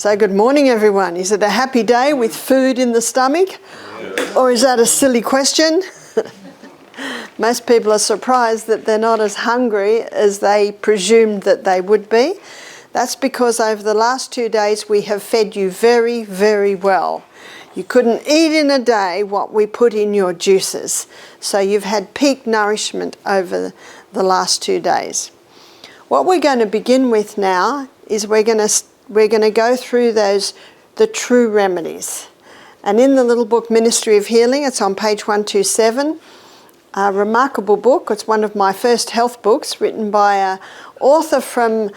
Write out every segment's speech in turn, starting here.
So good morning everyone. Is it a happy day with food in the stomach? Or is that a silly question? Most people are surprised that they're not as hungry as they presumed that they would be. That's because over the last 2 days we have fed you very, very well. You couldn't eat in a day what we put in your juices. So you've had peak nourishment over the last 2 days. What we're going to begin with now is we're going to go through the true remedies. And in the little book Ministry of Healing, it's on page 127. A remarkable book. It's one of my first health books, written by an author from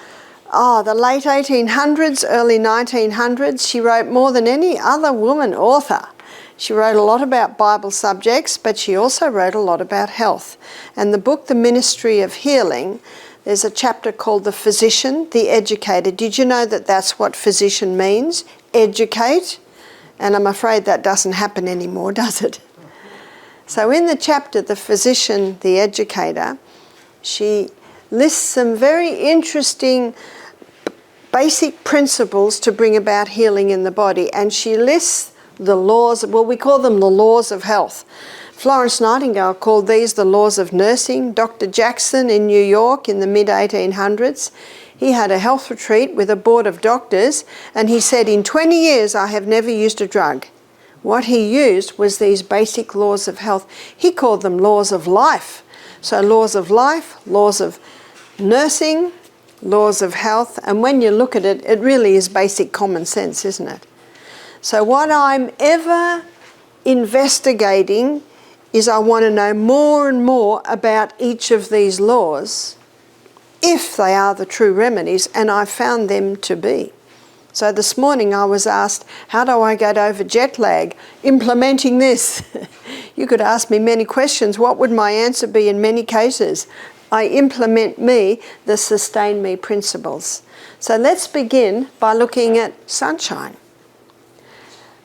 the late 1800s, early 1900s. She wrote more than any other woman author. She wrote a lot about Bible subjects, but she also wrote a lot about health. And the book, The Ministry of Healing, there's a chapter called The Physician, the Educator. Did you know that that's what physician means? Educate. And I'm afraid that doesn't happen anymore, does it? So in the chapter, The Physician, the Educator, she lists some very interesting basic principles to bring about healing in the body. And she lists the laws, well, we call them the laws of health. Florence Nightingale called these the laws of nursing. Dr. Jackson in New York in the mid-1800s, he had a health retreat with a board of doctors, and he said, in 20 years I have never used a drug. What he used was these basic laws of health. He called them laws of life. So laws of life, laws of nursing, laws of health, and when you look at it, it really is basic common sense, isn't it? So what I'm ever investigating is I want to know more and more about each of these laws, if they are the true remedies, and I found them to be. So this morning I was asked, how do I get over jet lag? Implementing this. You could ask me many questions. What would my answer be in many cases? I implement the sustain me principles. So let's begin by looking at sunshine.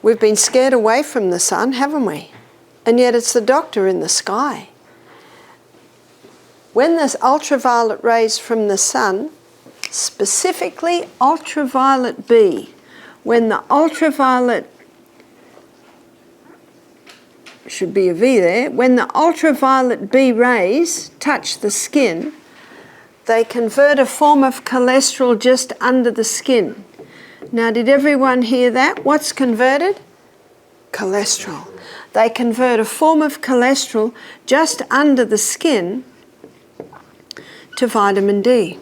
We've been scared away from the sun, haven't we? And yet it's the doctor in the sky. When there's ultraviolet rays from the sun, specifically ultraviolet B, when the ultraviolet, should be a V there, when the ultraviolet B rays touch the skin, they convert a form of cholesterol just under the skin. Now, did everyone hear that? What's converted? Cholesterol. They convert a form of cholesterol just under the skin to vitamin D.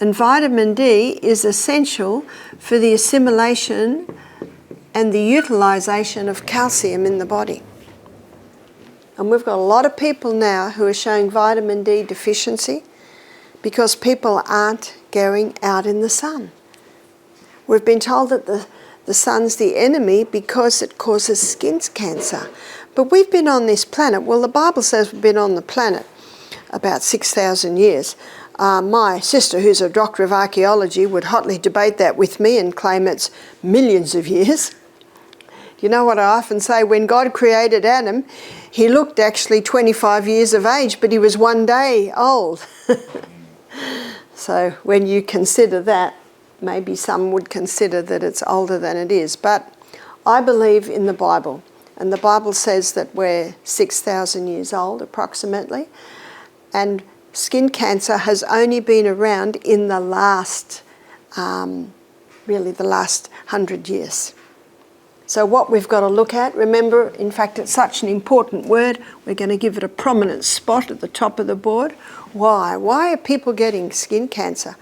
And vitamin D is essential for the assimilation and the utilisation of calcium in the body. And we've got a lot of people now who are showing vitamin D deficiency because people aren't going out in the sun. We've been told that the sun's the enemy because it causes skin cancer. But we've been on this planet, well, the Bible says we've been on the planet about 6,000 years. My sister, who's a doctor of archaeology, would hotly debate that with me and claim it's millions of years. You know what I often say? When God created Adam, he looked actually 25 years of age, but he was 1 day old. So when you consider that, maybe some would consider that it's older than it is. But I believe in the Bible, and the Bible says that we're 6,000 years old approximately, and skin cancer has only been around in the last, really the last 100 years. So what we've got to look at, remember, in fact, it's such an important word, we're going to give it a prominent spot at the top of the board. Why? Why are people getting skin cancer?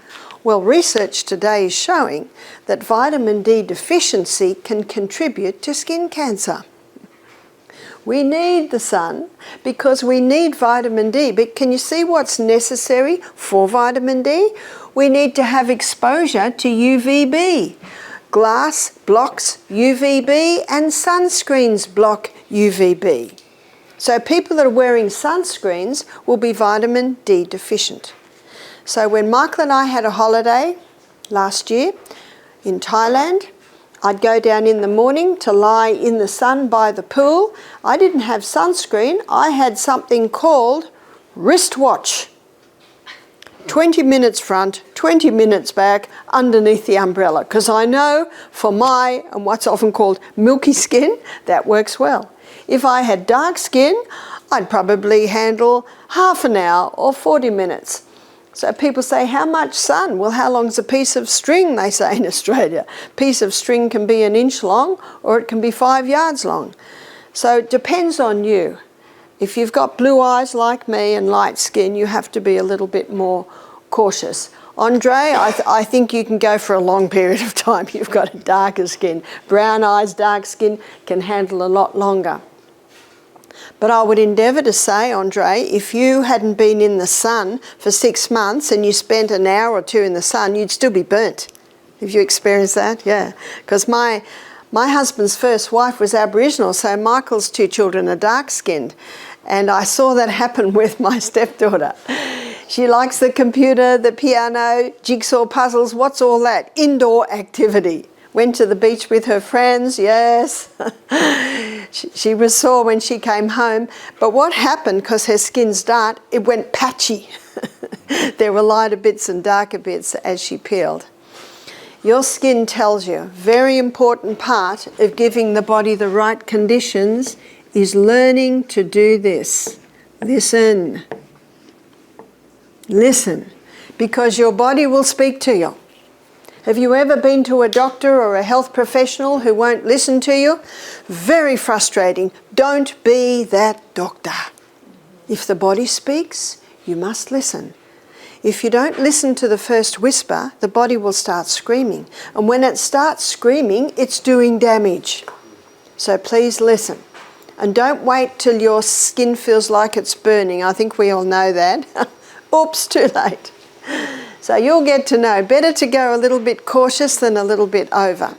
Well, research today is showing that vitamin D deficiency can contribute to skin cancer. We need the sun because we need vitamin D. But can you see what's necessary for vitamin D? We need to have exposure to UVB. Glass blocks UVB and sunscreens block UVB. So people that are wearing sunscreens will be vitamin D deficient. So when Michael and I had a holiday last year in Thailand, I'd go down in the morning to lie in the sun by the pool. I didn't have sunscreen. I had something called wristwatch. 20 minutes front, 20 minutes back, underneath the umbrella. Because I know for my, and what's often called milky skin, that works well. If I had dark skin, I'd probably handle half an hour or 40 minutes. So people say, how much sun? Well, how long's a piece of string, they say in Australia. A piece of string can be 1 inch long or it can be 5 yards long. So it depends on you. If you've got blue eyes like me and light skin, you have to be a little bit more cautious. Andre, I think you can go for a long period of time. You've got a darker skin. Brown eyes, dark skin can handle a lot longer. But I would endeavour to say, Andre, if you hadn't been in the sun for 6 months and you spent an hour or two in the sun, you'd still be burnt. Have you experienced that? Yeah. Because my husband's first wife was Aboriginal, so Michael's 2 children are dark-skinned. And I saw that happen with my stepdaughter. She likes the computer, the piano, jigsaw puzzles. What's all that? Indoor activity. Went to the beach with her friends, yes. She was sore when she came home. But what happened, because her skin's dark, it went patchy. There were lighter bits and darker bits as she peeled. Your skin tells you, very important part of giving the body the right conditions is learning to do this. Listen. Listen, because your body will speak to you. Have you ever been to a doctor or a health professional who won't listen to you? Very frustrating. Don't be that doctor. If the body speaks, you must listen. If you don't listen to the first whisper, the body will start screaming. And when it starts screaming, it's doing damage. So please listen. And don't wait till your skin feels like it's burning. I think we all know that. Oops, too late. So you'll get to know. Better to go a little bit cautious than a little bit over.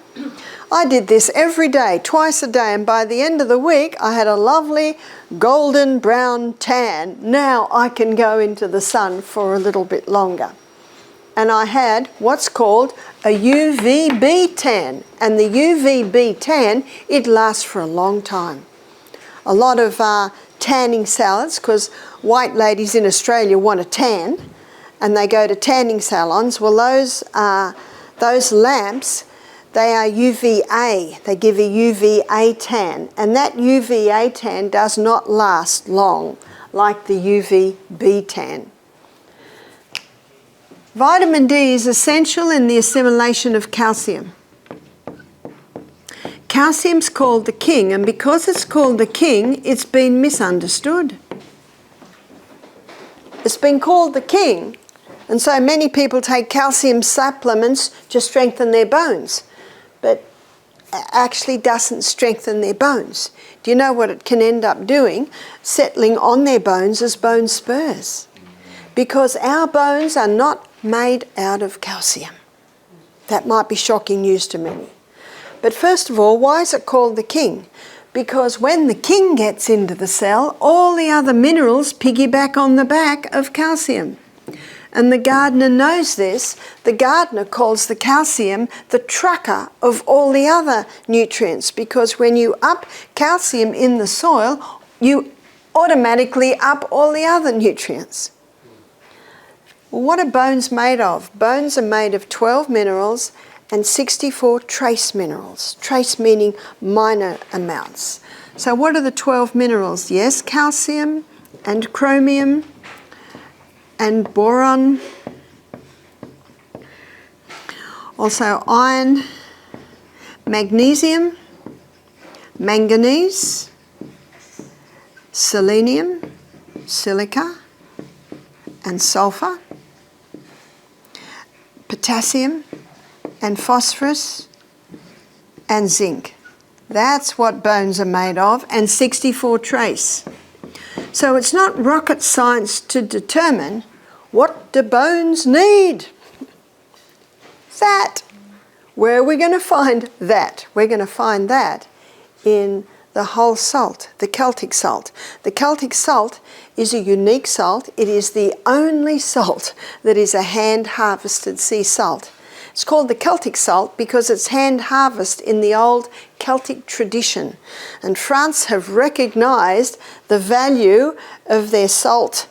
I did this every day, twice a day, and by the end of the week I had a lovely golden brown tan. Now I can go into the sun for a little bit longer. And I had what's called a UVB tan. And the UVB tan, it lasts for a long time. A lot of tanning salads, because white ladies in Australia want a tan, and they go to tanning salons. Well, those lamps, they are UVA. They give a UVA tan, and that UVA tan does not last long like the UVB tan. Vitamin D is essential in the assimilation of calcium. Calcium's called the king, and because it's called the king, it's been misunderstood. It's been called the king, and so many people take calcium supplements to strengthen their bones, but actually doesn't strengthen their bones. Do you know what it can end up doing? Settling on their bones as bone spurs. Because our bones are not made out of calcium. That might be shocking news to many. But first of all, why is it called the king? Because when the king gets into the cell, all the other minerals piggyback on the back of calcium. And the gardener knows this. The gardener calls the calcium the trucker of all the other nutrients, because when you up calcium in the soil, you automatically up all the other nutrients. Well, what are bones made of? Bones are made of 12 minerals and 64 trace minerals. Trace meaning minor amounts. So what are the 12 minerals? Yes, calcium and chromium and boron. Also iron, magnesium, manganese, selenium, silica and sulfur, potassium and phosphorus and zinc. That's what bones are made of, and 64 trace. So it's not rocket science to determine what do bones need. That. Where are we going to find that? We're going to find that in the whole salt, the Celtic salt. The Celtic salt is a unique salt. It is the only salt that is a hand-harvested sea salt. It's called the Celtic salt because it's hand harvested in the old Celtic tradition. And France have recognised the value of their salt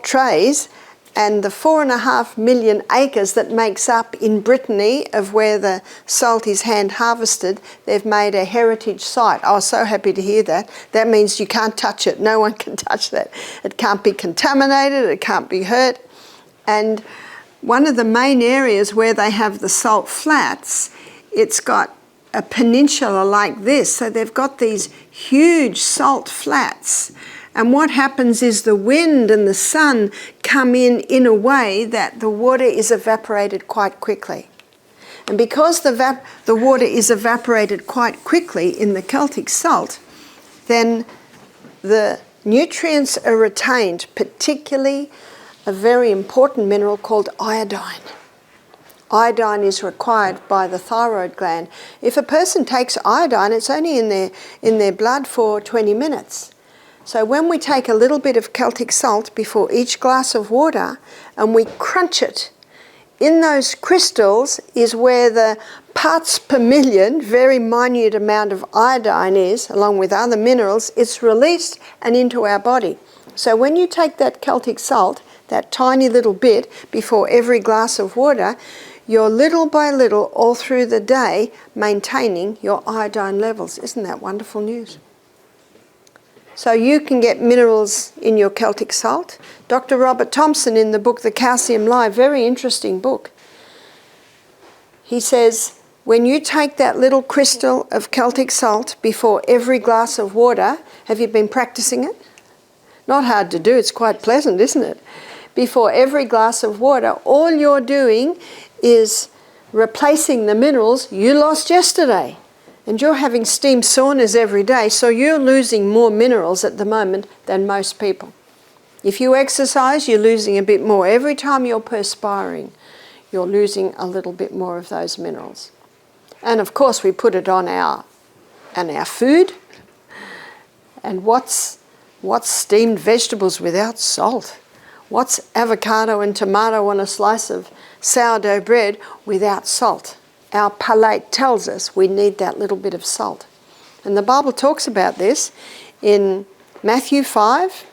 trays, And the 4.5 million acres that makes up in Brittany of where the salt is hand harvested, they've made a heritage site. I was so happy to hear that. That means you can't touch it. No one can touch that. It can't be contaminated, it can't be hurt. And one of the main areas where they have the salt flats, it's got a peninsula like this. So they've got these huge salt flats. And what happens is the wind and the sun come in a way that the water is evaporated quite quickly. And because the water is evaporated quite quickly in the Celtic salt, then the nutrients are retained, particularly a very important mineral called iodine. Iodine is required by the thyroid gland. If a person takes iodine, it's only in their blood for 20 minutes. So when we take a little bit of Celtic salt before each glass of water and we crunch it, in those crystals is where the parts per million, very minute amount of iodine is, along with other minerals. It's released and into our body. So when you take that Celtic salt, that tiny little bit before every glass of water, you're little by little all through the day maintaining your iodine levels. Isn't that wonderful news? So you can get minerals in your Celtic salt. Dr. Robert Thompson in the book The Calcium Lie, very interesting book. He says, when you take that little crystal of Celtic salt before every glass of water, have you been practicing it? Not hard to do, it's quite pleasant, isn't it? Before every glass of water, all you're doing is replacing the minerals you lost yesterday. And you're having steam saunas every day, so you're losing more minerals at the moment than most people. If you exercise, you're losing a bit more. Every time you're perspiring, you're losing a little bit more of those minerals. And of course, we put it on our food. And what's steamed vegetables without salt? What's avocado and tomato on a slice of sourdough bread without salt? Our palate tells us we need that little bit of salt. And the Bible talks about this in Matthew 5,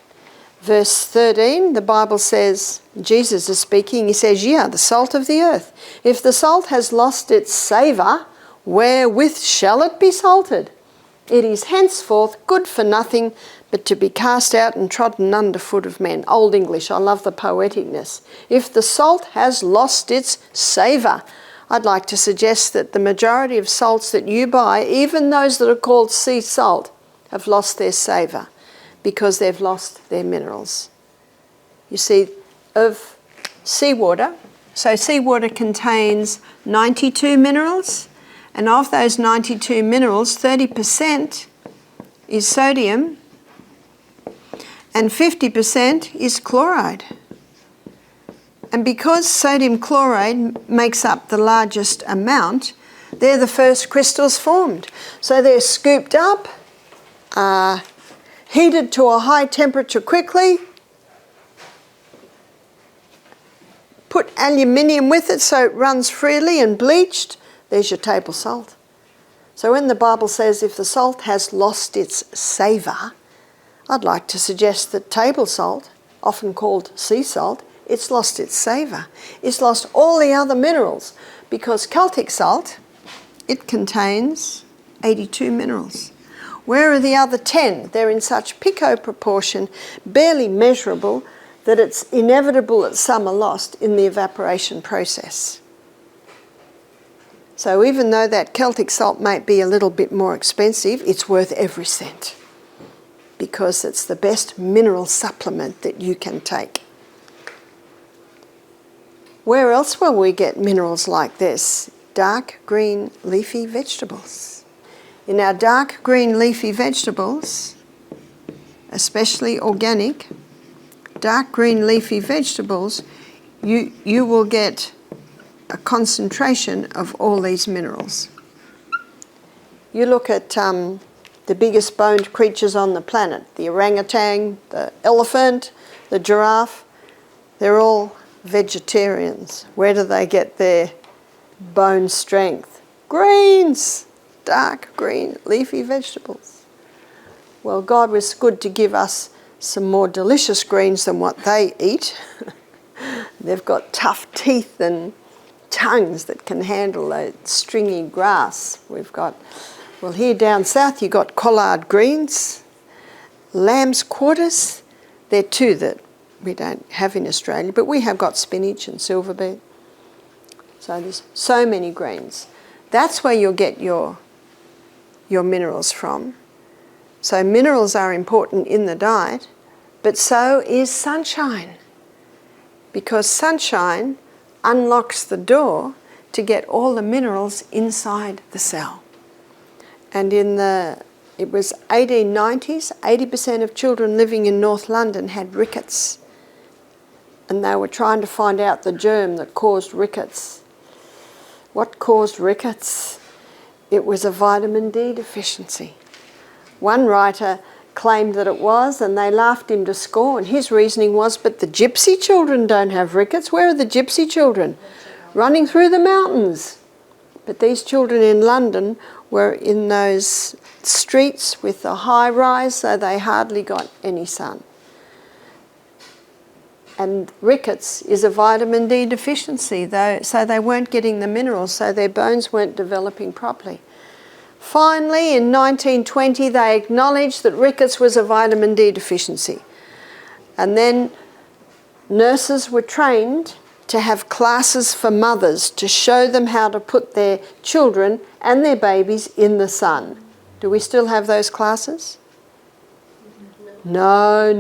verse 13. The Bible says, Jesus is speaking, he says, "Ye are the salt of the earth. If the salt has lost its savour, wherewith shall it be salted? It is henceforth good for nothing, but to be cast out and trodden under foot of men." Old English, I love the poeticness. If the salt has lost its savour, I'd like to suggest that the majority of salts that you buy, even those that are called sea salt, have lost their savour because they've lost their minerals. You see, of seawater, so seawater contains 92 minerals, and of those 92 minerals, 30% is sodium and 50% is chloride. And because sodium chloride makes up the largest amount, they're the first crystals formed. So they're scooped up, heated to a high temperature quickly, put aluminium with it so it runs freely and bleached, there's your table salt. So when the Bible says if the salt has lost its savour, I'd like to suggest that table salt, often called sea salt, it's lost its savour. It's lost all the other minerals because Celtic salt, it contains 82 minerals. Where are the other 10? They're in such pico proportion, barely measurable, that it's inevitable that some are lost in the evaporation process. So even though that Celtic salt might be a little bit more expensive, it's worth every cent because it's the best mineral supplement that you can take. Where else will we get minerals like this? Dark green leafy vegetables. In our dark green leafy vegetables, especially organic, dark green leafy vegetables, you will get a concentration of all these minerals. You look at the biggest boned creatures on the planet, the orangutan, the elephant, the giraffe, they're all vegetarians. Where do they get their bone strength? Greens, dark green leafy vegetables. Well, God was good to give us some more delicious greens than what they eat. They've got tough teeth and tongues that can handle the stringy grass. We've got, well, here down south you've got collard greens, lamb's quarters. They're two that we don't have in Australia, but we have got spinach and silverbait. So there's so many greens. That's where you'll get your minerals from. So minerals are important in the diet, but so is sunshine, because sunshine unlocks the door to get all the minerals inside the cell. And it was 1890s, 80% of children living in North London had rickets. And they were trying to find out the germ that caused rickets. What caused rickets? It was a vitamin D deficiency. One writer claimed that it was, and they laughed him to scorn. His reasoning was, but the gypsy children don't have rickets. Where are the gypsy children? Running through the mountains. But these children in London were in those streets with the high rise, so they hardly got any sun. And rickets is a vitamin D deficiency, though, so they weren't getting the minerals, so their bones weren't developing properly. Finally, in 1920, they acknowledged that rickets was a vitamin D deficiency. And then nurses were trained to have classes for mothers to show them how to put their children and their babies in the sun. Do we still have those classes? No.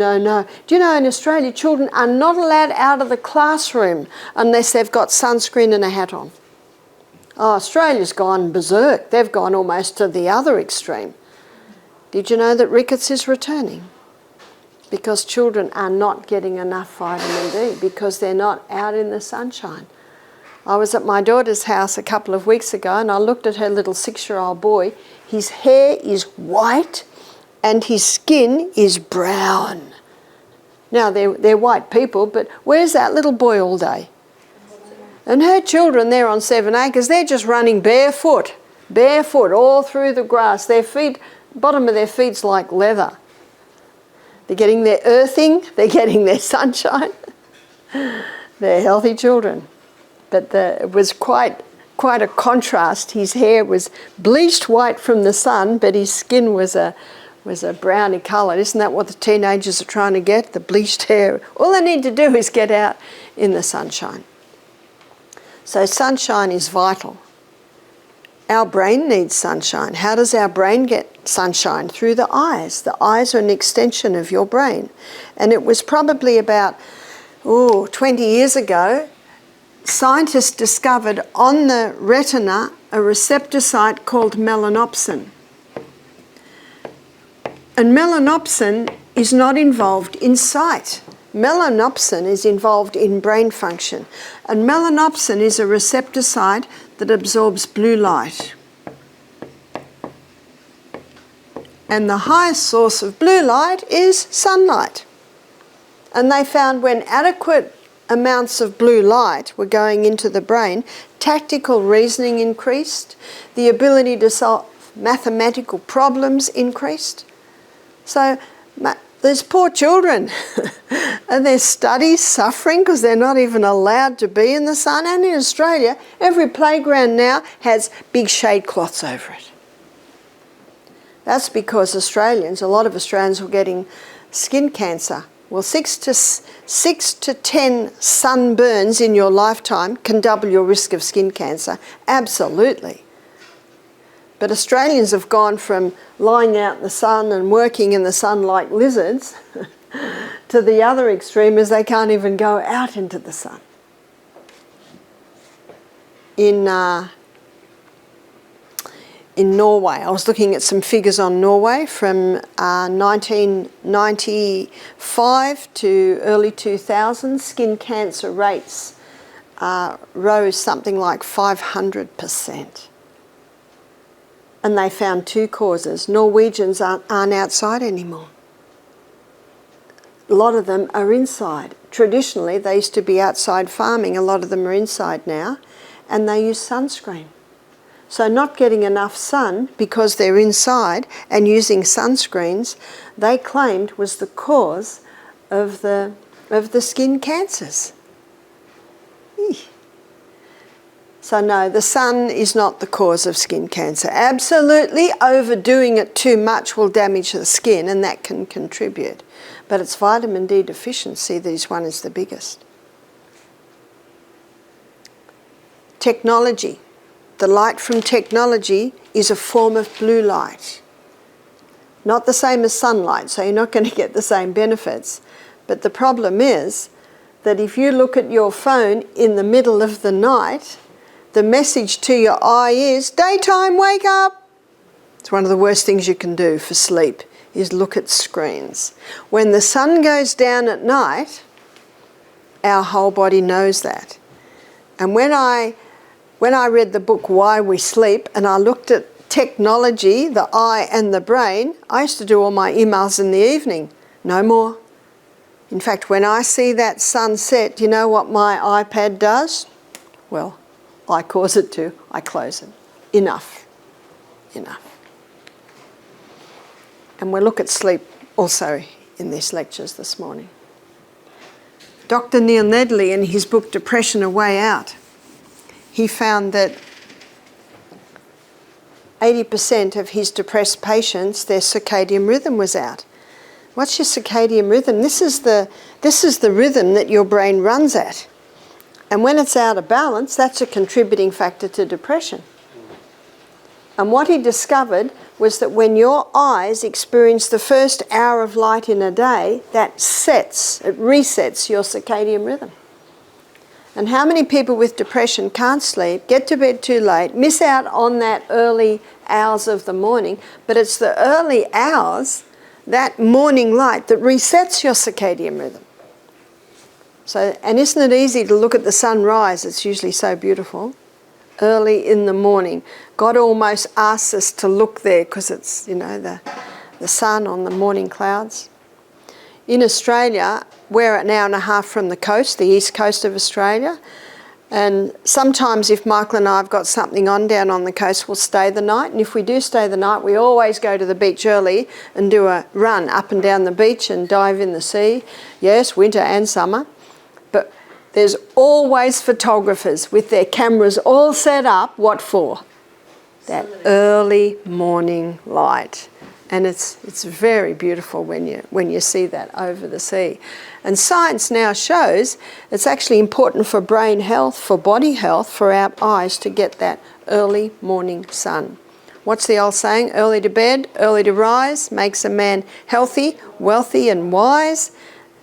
Do you know, in Australia, children are not allowed out of the classroom unless they've got sunscreen and a hat on. Oh, Australia's gone berserk. They've gone almost to the other extreme. Did you know that rickets is returning? Because children are not getting enough vitamin D because they're not out in the sunshine. I was at my daughter's house a couple of weeks ago and I looked at her little 6-year-old boy. His hair is white and his skin is brown. Now, they're white people, but where's that little boy all day? And her children, they're on 7 acres, they're just running barefoot all through the grass. Their feet, bottom of their feet's like leather. They're getting their earthing, they're getting their sunshine. They're healthy children. But it was quite a contrast. His hair was bleached white from the sun, but his skin was a browny colour. Isn't that what the teenagers are trying to get? The bleached hair. All they need to do is get out in the sunshine. So sunshine is vital. Our brain needs sunshine. How does our brain get sunshine? Through the eyes. The eyes are an extension of your brain. And it was probably about 20 years ago, scientists discovered on the retina a receptor site called melanopsin. And melanopsin is not involved in sight. Melanopsin is involved in brain function. And melanopsin is a receptor site that absorbs blue light. And the highest source of blue light is sunlight. And they found when adequate amounts of blue light were going into the brain, tactical reasoning increased, the ability to solve mathematical problems increased. So these poor children and their studies suffering because they're not even allowed to be in the sun. And in Australia, every playground now has big shade cloths over it. That's because a lot of Australians were getting skin cancer. Well, 6 to 10 sunburns in your lifetime can double your risk of skin cancer. Absolutely. But Australians have gone from lying out in the sun and working in the sun like lizards to the other extreme as they can't even go out into the sun. In Norway, I was looking at some figures on Norway from 1995 to early 2000. Skin cancer rates rose something like 500%. And they found 2 causes. Norwegians aren't outside anymore. A lot of them are inside. Traditionally, they used to be outside farming. A lot of them are inside now. And they use sunscreen. So not getting enough sun because they're inside and using sunscreens, they claimed was the cause of the skin cancers. Eeh. So no, the sun is not the cause of skin cancer. Absolutely, overdoing it too much will damage the skin, and that can contribute. But it's vitamin D deficiency that is one is the biggest. Technology. The light from technology is a form of blue light. Not the same as sunlight, so you're not going to get the same benefits. But the problem is that if you look at your phone in the middle of the night, the message to your eye is, daytime, wake up. It's one of the worst things you can do for sleep, is look at screens. When the sun goes down at night, our whole body knows that. And when I read the book Why We Sleep, and I looked at technology, the eye and the brain, I used to do all my emails in the evening. No more. In fact, when I see that sunset, you know what my iPad does? Well, I cause it to. I close it. Enough. Enough. And we'll look at sleep also in these lectures this morning. Dr. Neil Nedley, in his book Depression: A Way Out, he found that 80% of his depressed patients, their circadian rhythm was out. What's your circadian rhythm? This is the rhythm that your brain runs at. And when it's out of balance, that's a contributing factor to depression. And what he discovered was that when your eyes experience the first hour of light in a day, it resets your circadian rhythm. And how many people with depression can't sleep, get to bed too late, miss out on that early hours of the morning, but it's the early hours, that morning light, that resets your circadian rhythm. So, and isn't it easy to look at the sunrise? It's usually so beautiful. Early in the morning. God almost asks us to look there because it's, the sun on the morning clouds. In Australia, we're an hour and a half from the coast, the east coast of Australia. And sometimes if Michael and I have got something on down on the coast, we'll stay the night. And if we do stay the night, we always go to the beach early and do a run up and down the beach and dive in the sea. Yes, winter and summer. But there's always photographers with their cameras all set up. What for? That early morning light. And it's very beautiful when you see that over the sea. And science now shows it's actually important for brain health, for body health, for our eyes to get that early morning sun. What's the old saying? Early to bed, early to rise, makes a man healthy, wealthy and wise.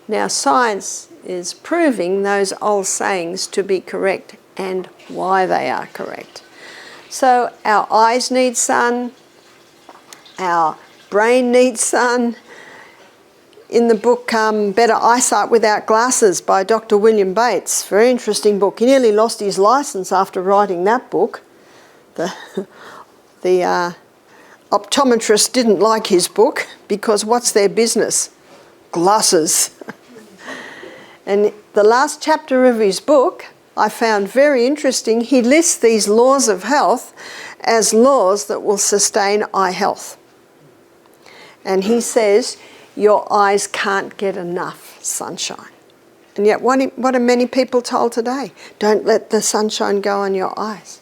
Now science is proving those old sayings to be correct and why they are correct. So our eyes need sun, our brain needs sun. In the book Better Eyesight Without Glasses by Dr. William Bates, very interesting book. He nearly lost his license after writing that book. The optometrist didn't like his book because what's their business? Glasses. And the last chapter of his book I found very interesting. He lists these laws of health as laws that will sustain eye health. And he says your eyes can't get enough sunshine. And yet what are many people told today? Don't let the sunshine go on your eyes.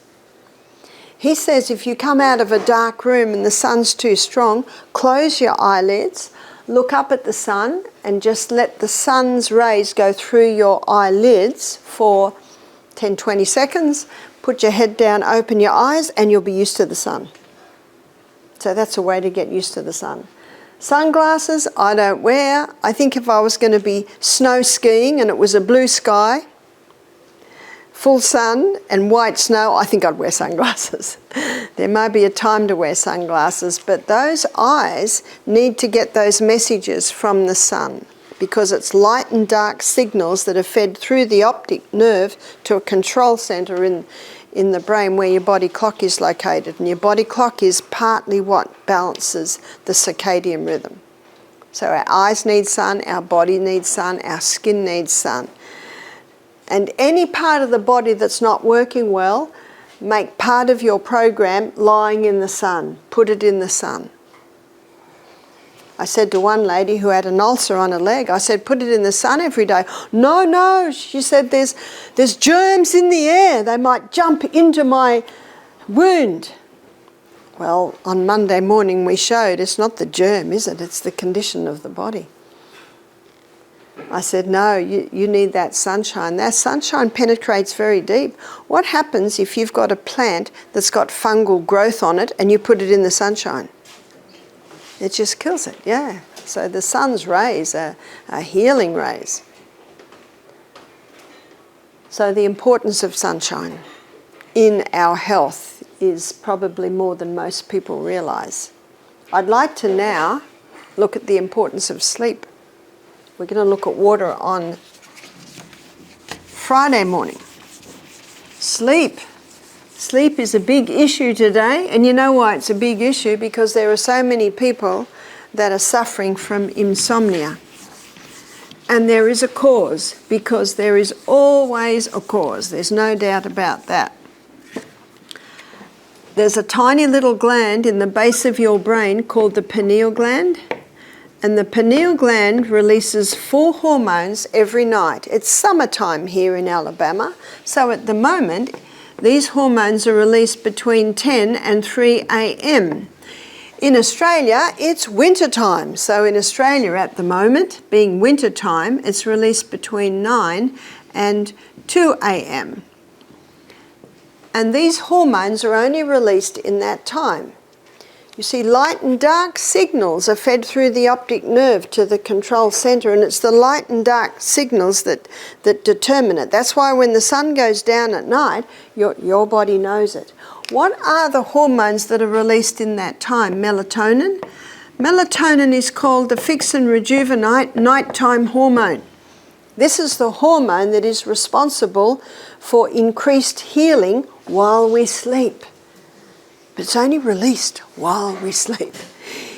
He says if you come out of a dark room and the sun's too strong, close your eyelids, look up at the sun and just let the sun's rays go through your eyelids for 10-20 seconds. Put your head down, open your eyes, and you'll be used to the sun. So that's a way to get used to the sun. Sunglasses, I don't wear. I think if I was going to be snow skiing and it was a blue sky, full sun and white snow, I think I'd wear sunglasses. There may be a time to wear sunglasses, but those eyes need to get those messages from the sun because it's light and dark signals that are fed through the optic nerve to a control centre in the brain where your body clock is located. And your body clock is partly what balances the circadian rhythm. So our eyes need sun, our body needs sun, our skin needs sun. And any part of the body that's not working well, make part of your program lying in the sun. Put it in the sun. I said to one lady who had an ulcer on her leg, I said, put it in the sun every day. No, no, she said, there's germs in the air. They might jump into my wound. Well, on Monday morning we showed it's not the germ, is it? It's the condition of the body. I said, no, you need that sunshine. That sunshine penetrates very deep. What happens if you've got a plant that's got fungal growth on it and you put it in the sunshine? It just kills it, yeah. So the sun's rays are healing rays. So the importance of sunshine in our health is probably more than most people realise. I'd like to now look at the importance of sleep. We're going to look at water on Friday morning. Sleep. Sleep is a big issue today, and you know why it's a big issue? Because there are so many people that are suffering from insomnia. And there is a cause, because there is always a cause. There's no doubt about that. There's a tiny little gland in the base of your brain called the pineal gland. And the pineal gland releases 4 hormones every night. It's summertime here in Alabama. So at the moment, these hormones are released between 10 and 3 a.m. In Australia, it's winter time. So in Australia at the moment, being winter time, it's released between 9 and 2 a.m. And these hormones are only released in that time. You see, light and dark signals are fed through the optic nerve to the control centre, and it's the light and dark signals that determine it. That's why when the sun goes down at night, your body knows it. What are the hormones that are released in that time? Melatonin. Melatonin is called the fix and rejuvenate nighttime hormone. This is the hormone that is responsible for increased healing while we sleep. But it's only released while we sleep.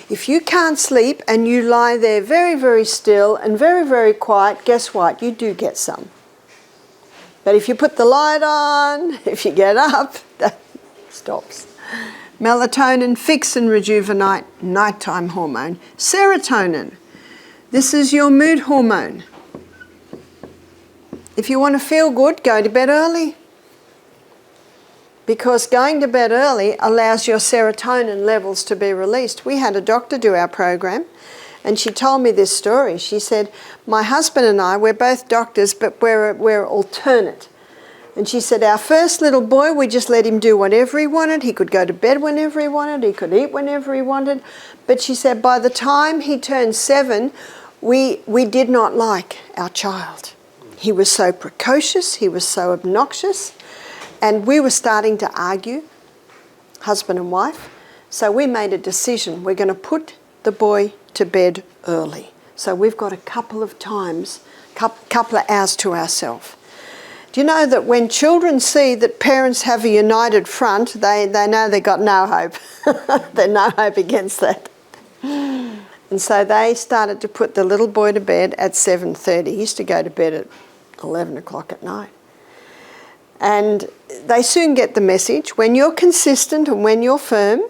If you can't sleep and you lie there very, very still and very, very quiet, guess what? You do get some. But if you put the light on, if you get up, that stops. Melatonin, fix and rejuvenate, nighttime hormone. Serotonin. This is your mood hormone. If you want to feel good, go to bed early. Because going to bed early allows your serotonin levels to be released. We had a doctor do our program, and she told me this story. She said, my husband and I, we're both doctors, but we're alternate. And she said, our first little boy, we just let him do whatever he wanted. He could go to bed whenever he wanted. He could eat whenever he wanted. But she said, by the time he turned 7, we did not like our child. He was so precocious. He was so obnoxious. And we were starting to argue, husband and wife. So we made a decision. We're going to put the boy to bed early. So we've got a couple of times, couple of hours to ourselves. Do you know that when children see that parents have a united front, they know they've got no hope. There's no hope against that. And so they started to put the little boy to bed at 7:30. He used to go to bed at 11 o'clock at night. And they soon get the message. When you're consistent and when you're firm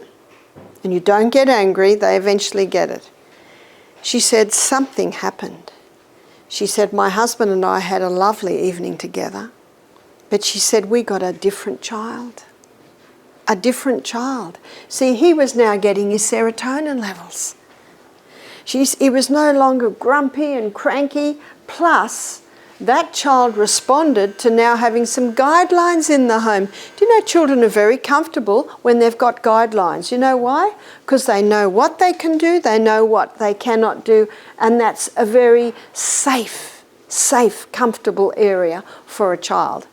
and you don't get angry, they eventually get it. She said something happened. She said, my husband and I had a lovely evening together, but she said, we got a different child. A different child. See, he was now getting his serotonin levels. He was no longer grumpy and cranky, plus that child responded to now having some guidelines in the home. Do you know children are very comfortable when they've got guidelines? You know why? Because they know what they can do, they know what they cannot do, and that's a very safe, comfortable area for a child.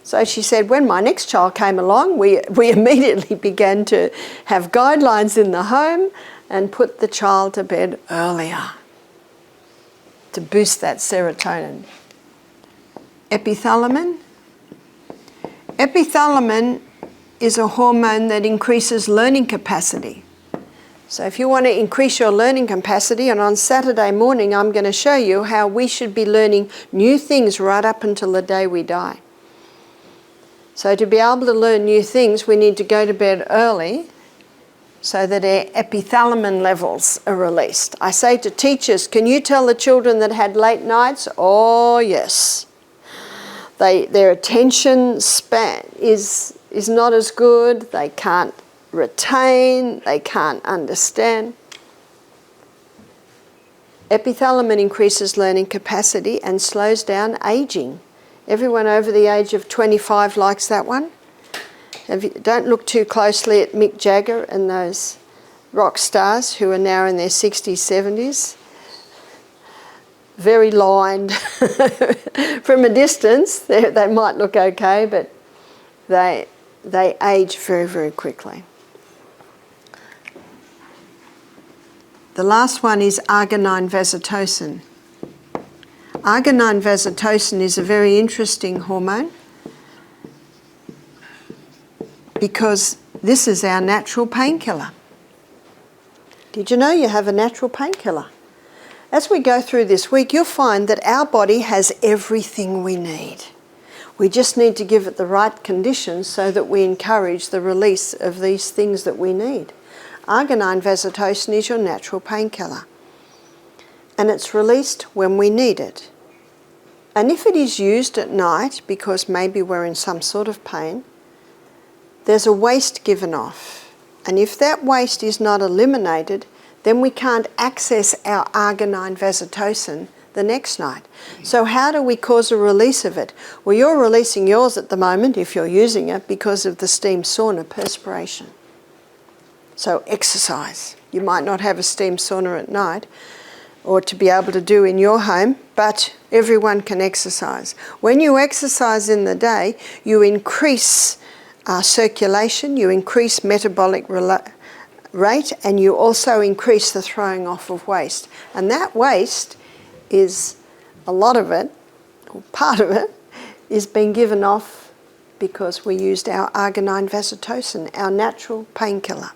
So she said, when my next child came along, we immediately began to have guidelines in the home and put the child to bed earlier to boost that serotonin. Epithalamin. Epithalamin is a hormone that increases learning capacity. So if you want to increase your learning capacity, and on Saturday morning I'm going to show you how we should be learning new things right up until the day we die. So to be able to learn new things, we need to go to bed early so that their epithalamin levels are released. I say to teachers, can you tell the children that had late nights? Oh yes. Their attention span is not as good, they can't retain, they can't understand. Epithalamin increases learning capacity and slows down aging. Everyone over the age of 25 likes that one. Don't look too closely at Mick Jagger and those rock stars who are now in their 60s, 70s. Very lined. From a distance, they might look okay, but they age very, very quickly. The last one is arginine vasotocin. Arginine vasotocin is a very interesting hormone because this is our natural painkiller. Did you know you have a natural painkiller? As we go through this week, you'll find that our body has everything we need. We just need to give it the right conditions so that we encourage the release of these things that we need. Arginine vasotocin is your natural painkiller, and it's released when we need it. And if it is used at night, because maybe we're in some sort of pain, there's a waste given off. And if that waste is not eliminated, then we can't access our arginine vasotocin the next night. So how do we cause a release of it? Well, you're releasing yours at the moment, if you're using it, because of the steam sauna perspiration. So exercise. You might not have a steam sauna at night or to be able to do in your home, but everyone can exercise. When you exercise in the day, you increase circulation, you increase metabolic rate, and you also increase the throwing off of waste. And that waste is, a lot of it, or part of it, is being given off because we used our arginine vasotocin, our natural painkiller.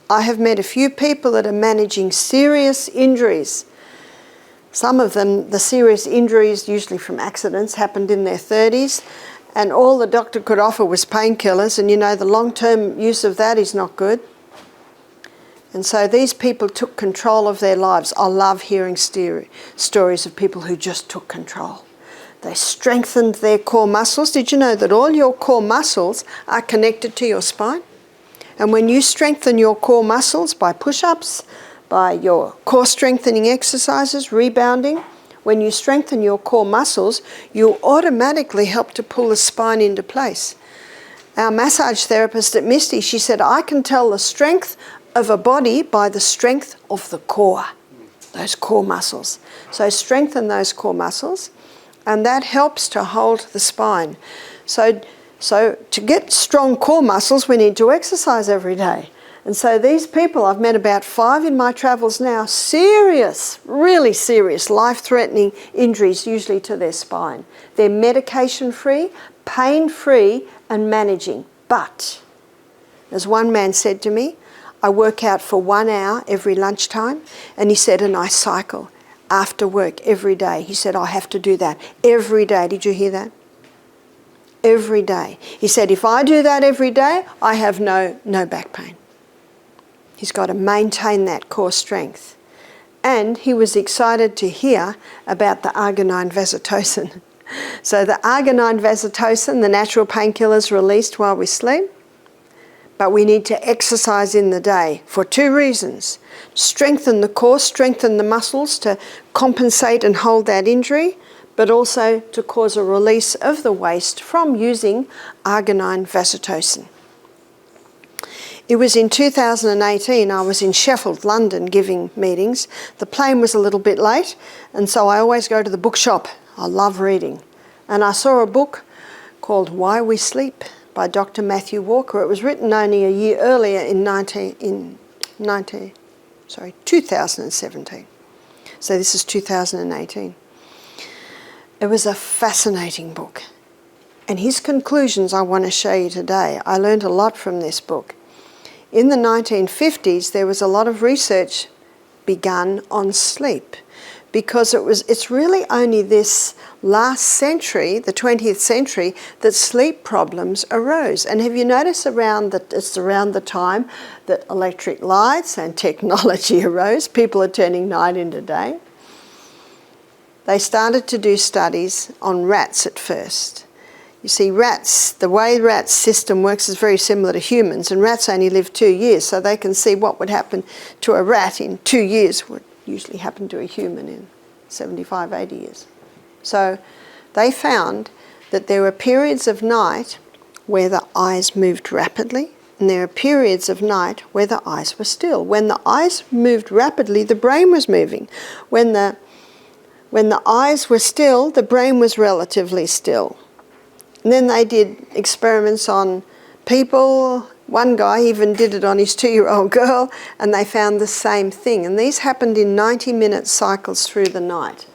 I have met a few people that are managing serious injuries. Some of them, the serious injuries, usually from accidents, happened in their 30s, and all the doctor could offer was painkillers, and you know the long-term use of that is not good. And so these people took control of their lives. I love hearing stories of people who just took control. They strengthened their core muscles. Did you know that all your core muscles are connected to your spine? And when you strengthen your core muscles by push-ups, by your core strengthening exercises, rebounding, when you strengthen your core muscles, you automatically help to pull the spine into place. Our massage therapist at Misty, she said, I can tell the strength of a body by the strength of the core, those core muscles. So strengthen those core muscles, and that helps to hold the spine. So to get strong core muscles, we need to exercise every day. And so these people, I've met about 5 in my travels now, serious, really serious, life-threatening injuries, usually to their spine. They're medication-free, pain-free, and managing. But, as one man said to me, I work out for 1 hour every lunchtime, and he said, and I cycle after work every day. He said, I have to do that every day. Did you hear that? Every day. He said, if I do that every day, I have no back pain. He's got to maintain that core strength. And he was excited to hear about the arginine vasotocin. So the arginine vasotocin, the natural painkiller, is released while we sleep. But we need to exercise in the day for 2 reasons. Strengthen the core, strengthen the muscles to compensate and hold that injury, but also to cause a release of the waste from using arginine vasotocin. It was in 2018, I was in Sheffield, London, giving meetings. The plane was a little bit late, and so I always go to the bookshop. I love reading. And I saw a book called Why We Sleep by Dr. Matthew Walker. It was written only a year earlier in 2017. So this is 2018. It was a fascinating book. And his conclusions I want to show you today. I learned a lot from this book. In the 1950s, there was a lot of research begun on sleep because it's really only this last century, the 20th century, that sleep problems arose. And have you noticed it's around the time that electric lights and technology arose? People are turning night into day. They started to do studies on rats at first. You see, rats, the way rats' system works is very similar to humans, and rats only live 2 years, so they can see what would happen to a rat in 2 years would usually happen to a human in 75, 80 years. So they found that there were periods of night where the eyes moved rapidly, and there are periods of night where the eyes were still. When the eyes moved rapidly, the brain was moving. When the eyes were still, the brain was relatively still. And then they did experiments on people. One guy even did it on his 2-year-old girl, and they found the same thing. And these happened in 90-minute cycles through the night.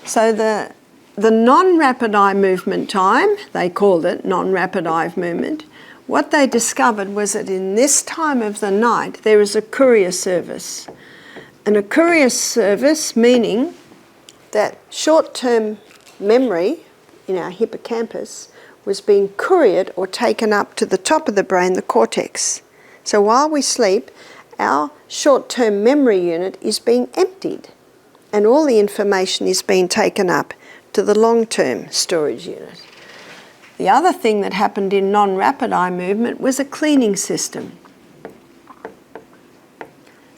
So the non-rapid eye movement time, they called it non-rapid eye movement, what they discovered was that in this time of the night there is a courier service. And a courier service meaning that short-term memory in our hippocampus was being couriered or taken up to the top of the brain, the cortex. So while we sleep, our short-term memory unit is being emptied, and all the information is being taken up to the long-term storage unit. The other thing that happened in non-rapid eye movement was a cleaning system.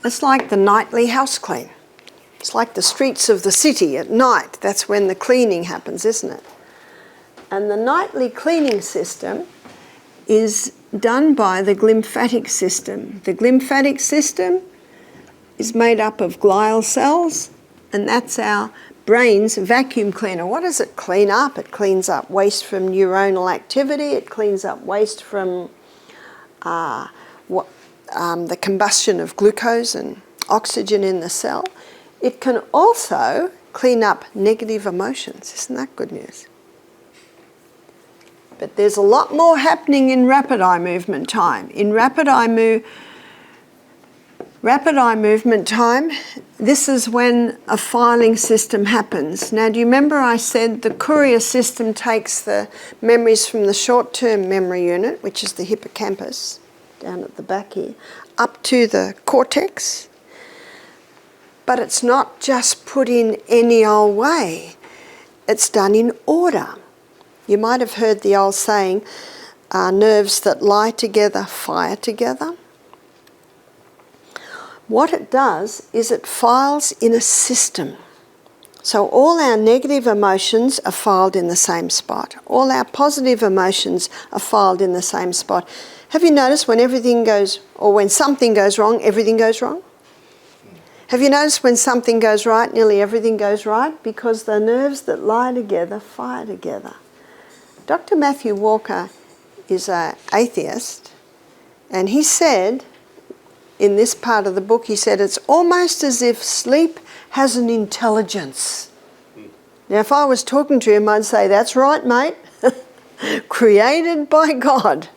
It's like the nightly house clean. It's like the streets of the city at night. That's when the cleaning happens, isn't it? And the nightly cleaning system is done by the glymphatic system. The glymphatic system is made up of glial cells, and that's our brain's vacuum cleaner. What does it clean up? It cleans up waste from neuronal activity. It cleans up waste from the combustion of glucose and oxygen in the cell. It can also clean up negative emotions. Isn't that good news? But there's a lot more happening in rapid eye movement time. In rapid eye movement time, this is when a filing system happens. Now, do you remember I said the courier system takes the memories from the short-term memory unit, which is the hippocampus, down at the back here, up to the cortex? But it's not just put in any old way. It's done in order. You might have heard the old saying, nerves that lie together fire together. What it does is it files in a system. So all our negative emotions are filed in the same spot. All our positive emotions are filed in the same spot. Have you noticed when everything goes, or when something goes wrong, everything goes wrong? Have you noticed when something goes right, nearly everything goes right? Because the nerves that lie together fire together. Dr. Matthew Walker is an atheist, and he said, in this part of the book, he said, it's almost as if sleep has an intelligence. Now, if I was talking to him, I'd say, that's right, mate. Created by God.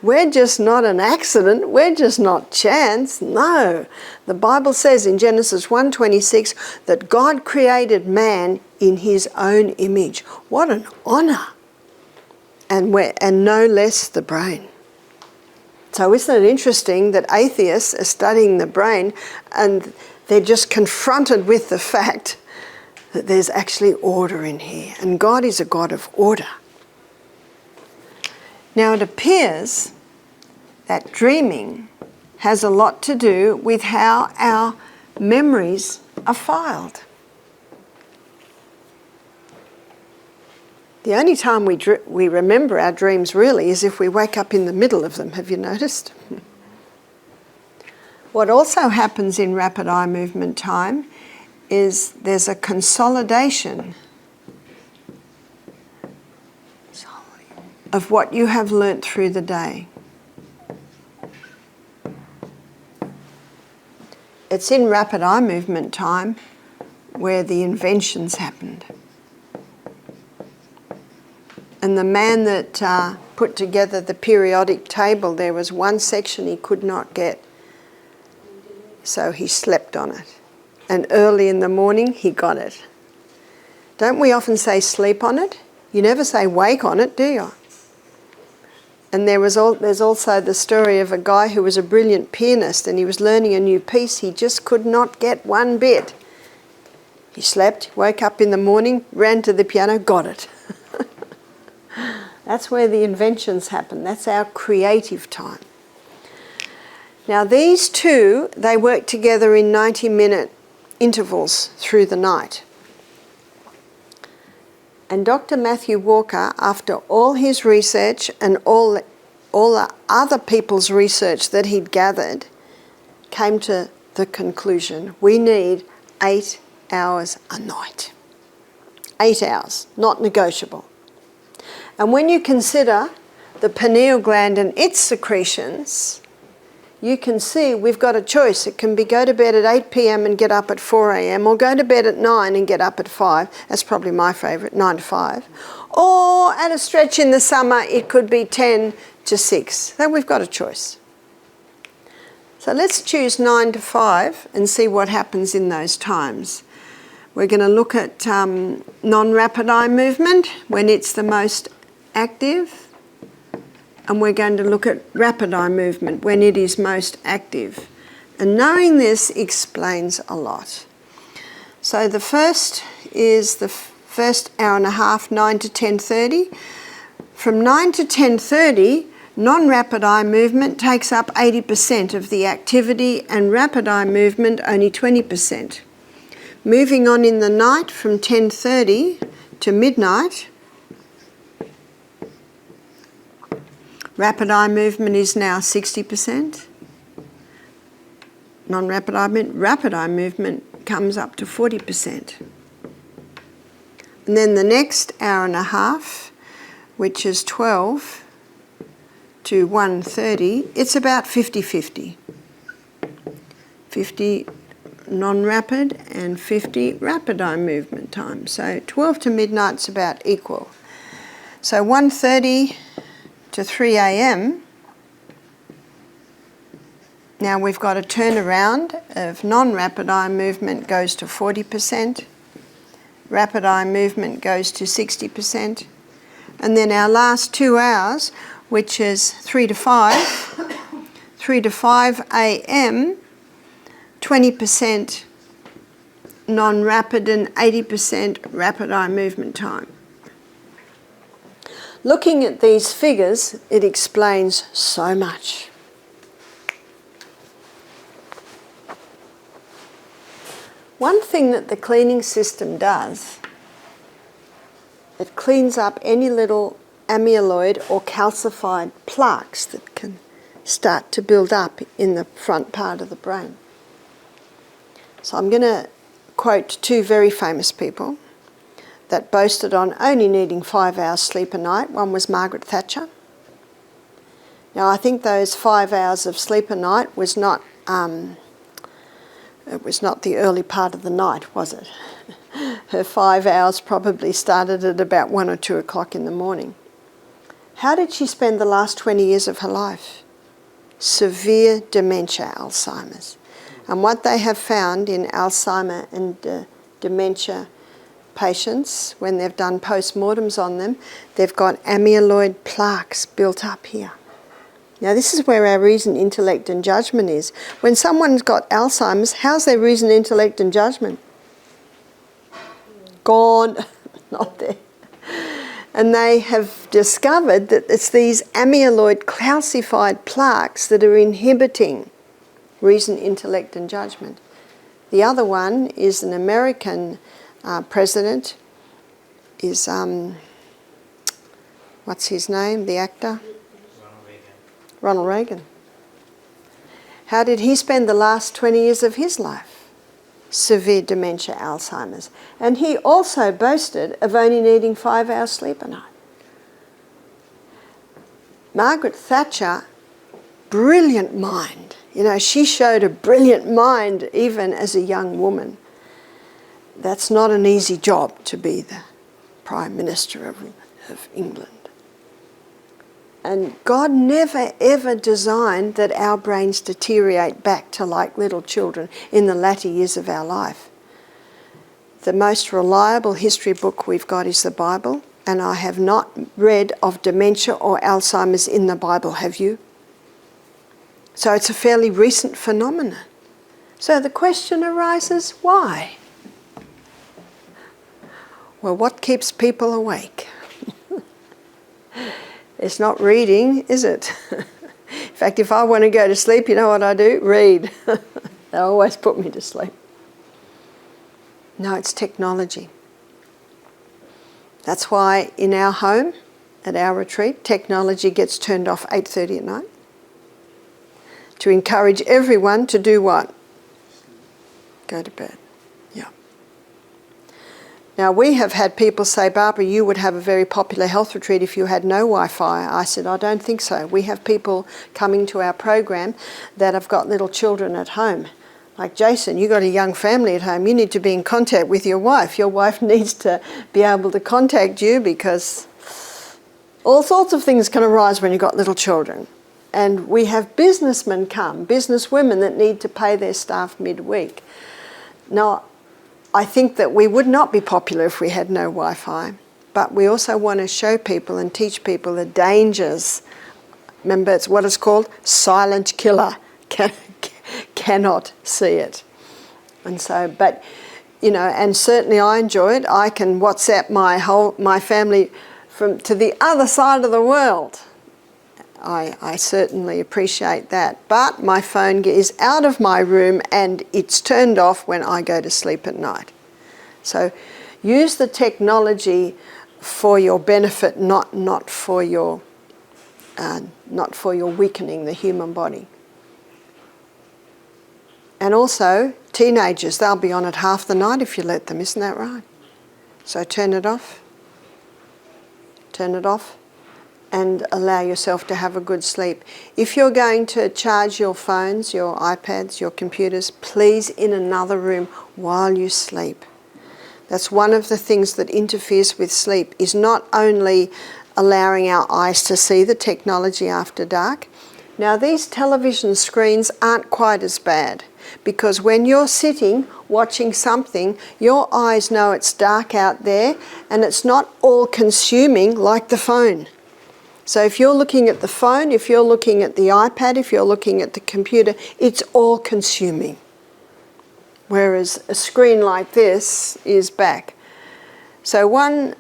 We're just not an accident. We're just not chance. No. The Bible says in Genesis 1:26 that God created man in his own image. What an honour. And no less the brain. So isn't it interesting that atheists are studying the brain and they're just confronted with the fact that there's actually order in here, and God is a God of order. Now it appears that dreaming has a lot to do with how our memories are filed. The only time we remember our dreams really is if we wake up in the middle of them. Have you noticed? What also happens in rapid eye movement time is there's a consolidation of what you have learnt through the day. It's in rapid eye movement time where the inventions happened. And the man that put together the periodic table, there was one section he could not get, so he slept on it. and early in the morning he got it. Don't we often say sleep on it? You never say wake on it, do you? And there's also the story of a guy who was a brilliant pianist and he was learning a new piece. He just could not get one bit. He slept, woke up in the morning, ran to the piano, got it. That's where the inventions happen. That's our creative time. Now these two, they work together in 90-minute intervals through the night. And Dr. Matthew Walker, after all his research and all the other people's research that he'd gathered, came to the conclusion, we need 8 hours a night. 8 hours, not negotiable. And when you consider the pineal gland and its secretions, you can see we've got a choice. It can be go to bed at 8 p.m. and get up at 4 a.m. or go to bed at 9 and get up at 5. That's probably my favourite, 9 to 5. Or at a stretch in the summer, it could be 10 to 6. So we've got a choice. So let's choose 9 to 5 and see what happens in those times. We're going to look at non-rapid eye movement when it's the most active. And we're going to look at rapid eye movement when it is most active. And knowing this explains a lot. So the first is the first hour and a half, 9 to 10:30. From 9 to 10:30, non-rapid eye movement takes up 80% of the activity and rapid eye movement only 20%. Moving on in the night from 10:30 to midnight, rapid eye movement is now 60%. Non-rapid eye movement, rapid eye movement comes up to 40%. And then the next hour and a half, which is 12 to 1:30, it's about 50-50. 50 non-rapid and 50 rapid eye movement time. So 12 to midnight's about equal. So 1:30 to 3 a.m. Now we've got a turnaround of non-rapid eye movement goes to 40%, rapid eye movement goes to 60%, and then our last 2 hours, which is 3 to 5 a.m., 20% non-rapid and 80% rapid eye movement time. Looking at these figures, it explains so much. One thing that the cleaning system does, it cleans up any little amyloid or calcified plaques that can start to build up in the front part of the brain. So I'm going to quote two very famous people that boasted on only needing 5 hours sleep a night. One was Margaret Thatcher. Now I think those 5 hours of sleep a night was not, it was not the early part of the night, was it? Her 5 hours probably started at about 1 or 2 o'clock in the morning. How did she spend the last 20 years of her life? Severe dementia, Alzheimer's. And what they have found in Alzheimer and dementia patients, when they've done post-mortems on them, they've got amyloid plaques built up here. Now this is where our reason, intellect and judgment is. When someone's got Alzheimer's, how's their reason, intellect and judgment? Gone, not there. And they have discovered that it's these amyloid calcified plaques that are inhibiting reason, intellect and judgment. The other one is an American president, is, what's his name, the actor? Ronald Reagan. How did he spend the last 20 years of his life? Severe dementia, Alzheimer's. And he also boasted of only needing 5 hours sleep a night. Margaret Thatcher, brilliant mind. You know, she showed a brilliant mind even as a young woman. That's not an easy job to be the Prime Minister of England. And God never ever designed that our brains deteriorate back to like little children in the latter years of our life. The most reliable history book we've got is the Bible, and I have not read of dementia or Alzheimer's in the Bible, have you? So it's a fairly recent phenomenon. So the question arises, why? Well, what keeps people awake? It's not reading, is it? In fact, if I want to go to sleep, you know what I do? Read. They always put me to sleep. No, it's technology. That's why in our home, at our retreat, technology gets turned off 8:30 at night. To encourage everyone to do what? Go to bed. Yeah. Now, we have had people say, Barbara, you would have a very popular health retreat if you had no Wi-Fi. I said, I don't think so. We have people coming to our program that have got little children at home. Like Jason, you've got a young family at home. You need to be in contact with your wife. Your wife needs to be able to contact you because all sorts of things can arise when you've got little children. And we have businessmen come, businesswomen that need to pay their staff midweek. Now, I think that we would not be popular if we had no Wi-Fi, but we also want to show people and teach people the dangers. Remember, it's what it's called, silent killer. Cannot see it. And so, but, you know, and certainly I enjoy it. I can WhatsApp my family to the other side of the world. I certainly appreciate that. But my phone is out of my room and it's turned off when I go to sleep at night. So use the technology for your benefit, not for your weakening the human body. And also, teenagers, they'll be on it half the night if you let them, isn't that right? So turn it off. Turn it off. And allow yourself to have a good sleep. If you're going to charge your phones, your iPads, your computers, please in another room while you sleep. That's one of the things that interferes with sleep, is not only allowing our eyes to see the technology after dark. Now, these television screens aren't quite as bad, because when you're sitting watching something, your eyes know it's dark out there and it's not all consuming like the phone. So if you're looking at the phone, if you're looking at the iPad, if you're looking at the computer, it's all consuming. Whereas a screen like this is back. So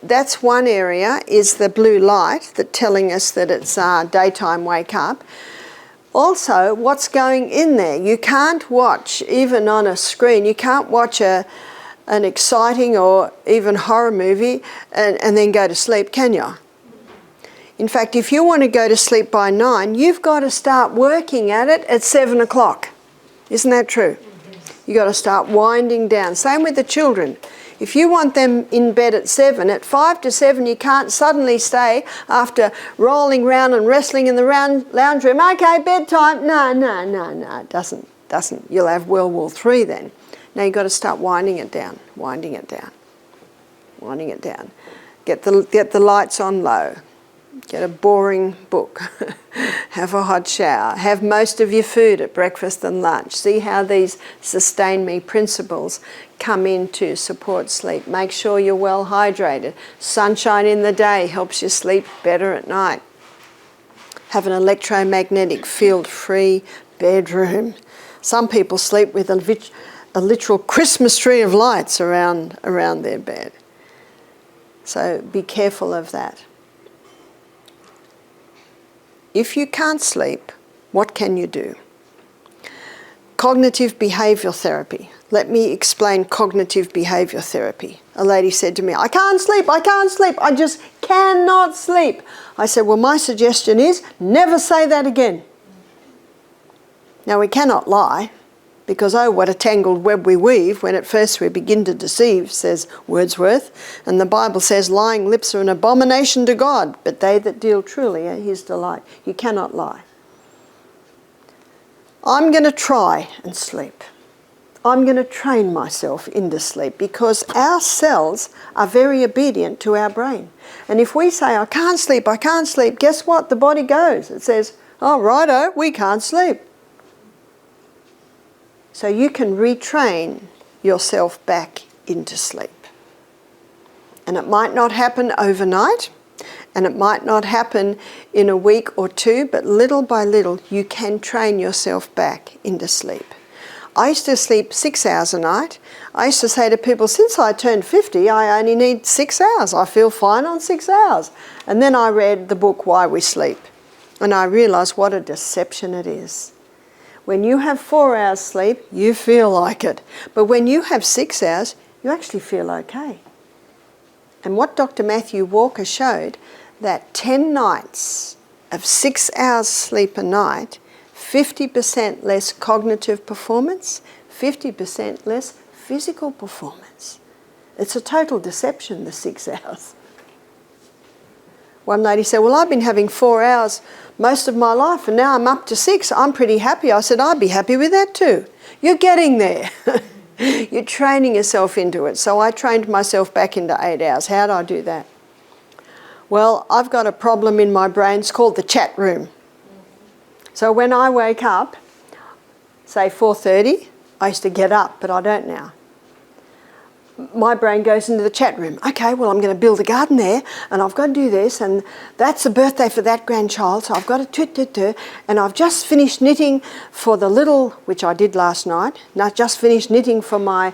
that's one area, is the blue light that telling us that it's daytime wake up. Also, what's going in there? You can't watch, even on a screen, you can't watch an exciting or even horror movie and then go to sleep, can you? In fact, if you want to go to sleep by 9, you've got to start working at it at 7 o'clock. Isn't that true? You've got to start winding down. Same with the children. If you want them in bed at 7, at 5 to 7 you can't suddenly stay after rolling round and wrestling in the lounge room. Okay, bedtime. No. It doesn't. You'll have World War III then. Now you've got to start winding it down. Get the lights on low. Get a boring book. Have a hot shower. Have most of your food at breakfast and lunch. See how these sustain me principles come in to support sleep. Make sure you're well hydrated. Sunshine in the day helps you sleep better at night. Have an electromagnetic field-free bedroom. Some people sleep with a literal Christmas tree of lights around their bed. So be careful of that. If you can't sleep, what can you do? Cognitive behavioural therapy. Let me explain cognitive behaviour therapy. A lady said to me, I can't sleep, I just cannot sleep. I said, well, my suggestion is never say that again. Now, we cannot lie, because, oh, what a tangled web we weave when at first we begin to deceive, says Wordsworth. And the Bible says, lying lips are an abomination to God, but they that deal truly are his delight. You cannot lie. I'm going to try and sleep. I'm going to train myself into sleep, because our cells are very obedient to our brain. And if we say, I can't sleep, guess what? The body goes. It says, oh, righto, we can't sleep. So you can retrain yourself back into sleep. And it might not happen overnight, and it might not happen in a week or two, but little by little you can train yourself back into sleep. I used to sleep 6 hours a night. I used to say to people, since I turned 50, I only need 6 hours. I feel fine on 6 hours. And then I read the book, Why We Sleep, and I realised what a deception it is. When you have 4 hours sleep, you feel like it. But when you have 6 hours, you actually feel okay. And what Dr. Matthew Walker showed, that 10 nights of 6 hours sleep a night, 50% less cognitive performance, 50% less physical performance. It's a total deception, the 6 hours. One lady said, well, I've been having 4 hours most of my life and now I'm up to 6. I'm pretty happy. I said, I'd be happy with that too. You're getting there. You're training yourself into it. So I trained myself back into 8 hours. How do I do that? Well, I've got a problem in my brain. It's called the chat room. So when I wake up, say 4:30, I used to get up, but I don't now. My brain goes into the chat room. Okay, well, I'm going to build a garden there, and I've got to do this, and that's the birthday for that grandchild, so I've got to and I've just finished knitting for the little, which I did last night, and I've just finished knitting for my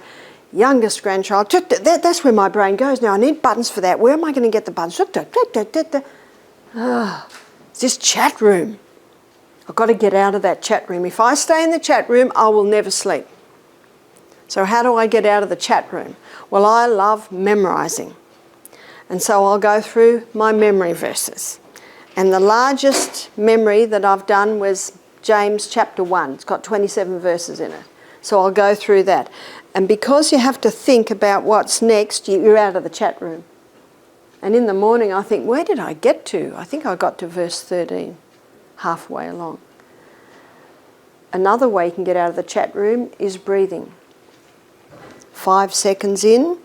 youngest grandchild. That's where my brain goes. Now, I need buttons for that. Where am I going to get the buttons? It's this chat room. I've got to get out of that chat room. If I stay in the chat room, I will never sleep. So how do I get out of the chat room? Well, I love memorising. And so I'll go through my memory verses. And the largest memory that I've done was James chapter 1. It's got 27 verses in it. So I'll go through that. And because you have to think about what's next, you're out of the chat room. And in the morning I think, where did I get to? I think I got to verse 13. Halfway along. Another way you can get out of the chat room is breathing. 5 seconds in,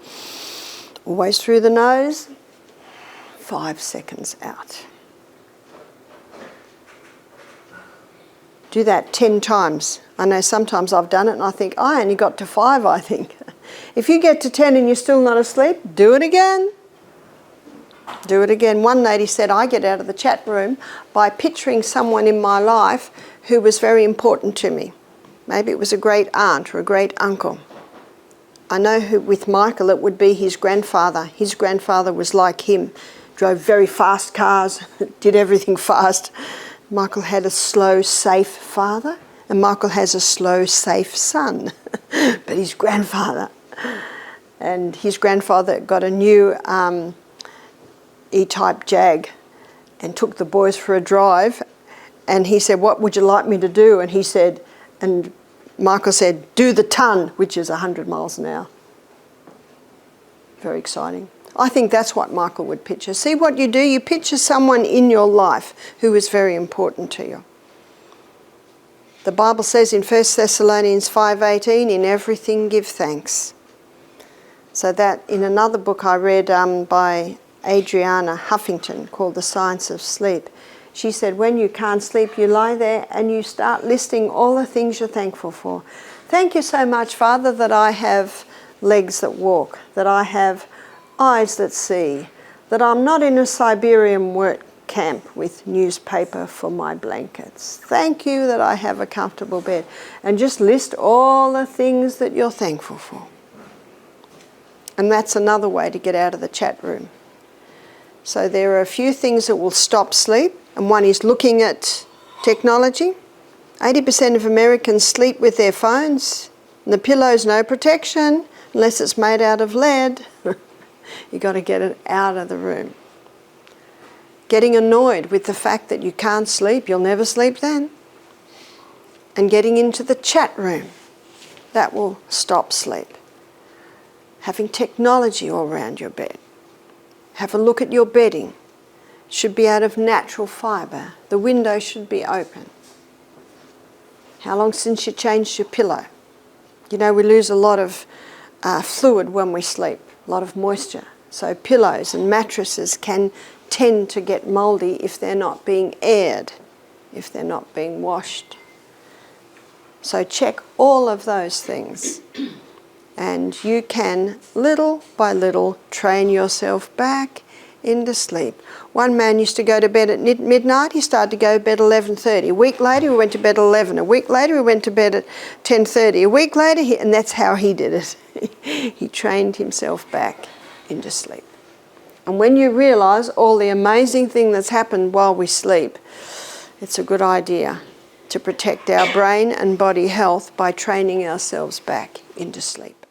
always through the nose, 5 seconds out. Do that 10 times. I know sometimes I've done it and I think, I only got to 5, I think. If you get to 10 and you're still not asleep, do it again. Do it again. One lady said, I get out of the chat room by picturing someone in my life who was very important to me. Maybe it was a great aunt or a great uncle. I know who, with Michael, it would be his grandfather. His grandfather was like him, drove very fast cars, did everything fast. Michael had a slow, safe father, and Michael has a slow, safe son. But his grandfather. And his grandfather got a new E-type Jag and took the boys for a drive, and he said, what would you like me to do? And he said, and Michael said, do the ton, which is 100 miles an hour. Very exciting. I think that's what Michael would picture. See what you do? You picture someone in your life who is very important to you. The Bible says in 1 Thessalonians 5:18, in everything give thanks. So that in another book I read by Adriana Huffington called The Science of Sleep, she said when you can't sleep, you lie there and you start listing all the things you're thankful for. Thank you so much, Father, that I have legs that walk, that I have eyes that see, that I'm not in a Siberian work camp with newspaper for my blankets. Thank you that I have a comfortable bed. And just list all the things that you're thankful for. And that's another way to get out of the chat room. So there are a few things that will stop sleep, and one is looking at technology. 80% of Americans sleep with their phones, and the pillow's no protection unless it's made out of lead. You've got to get it out of the room. Getting annoyed with the fact that you can't sleep, you'll never sleep then. And getting into the chat room, that will stop sleep. Having technology all around your bed. Have a look at your bedding. It should be out of natural fibre. The window should be open. How long since you changed your pillow? You know, we lose a lot of fluid when we sleep, a lot of moisture. So pillows and mattresses can tend to get mouldy if they're not being aired, if they're not being washed. So check all of those things. And you can, little by little, train yourself back into sleep. One man used to go to bed at midnight. He started to go to bed 11:30. A week later, he went to bed 11. A week later, he went to bed at 10:30. A week later, and that's how he did it. He trained himself back into sleep. And when you realise all the amazing thing that's happened while we sleep, it's a good idea to protect our brain and body health by training ourselves back into sleep.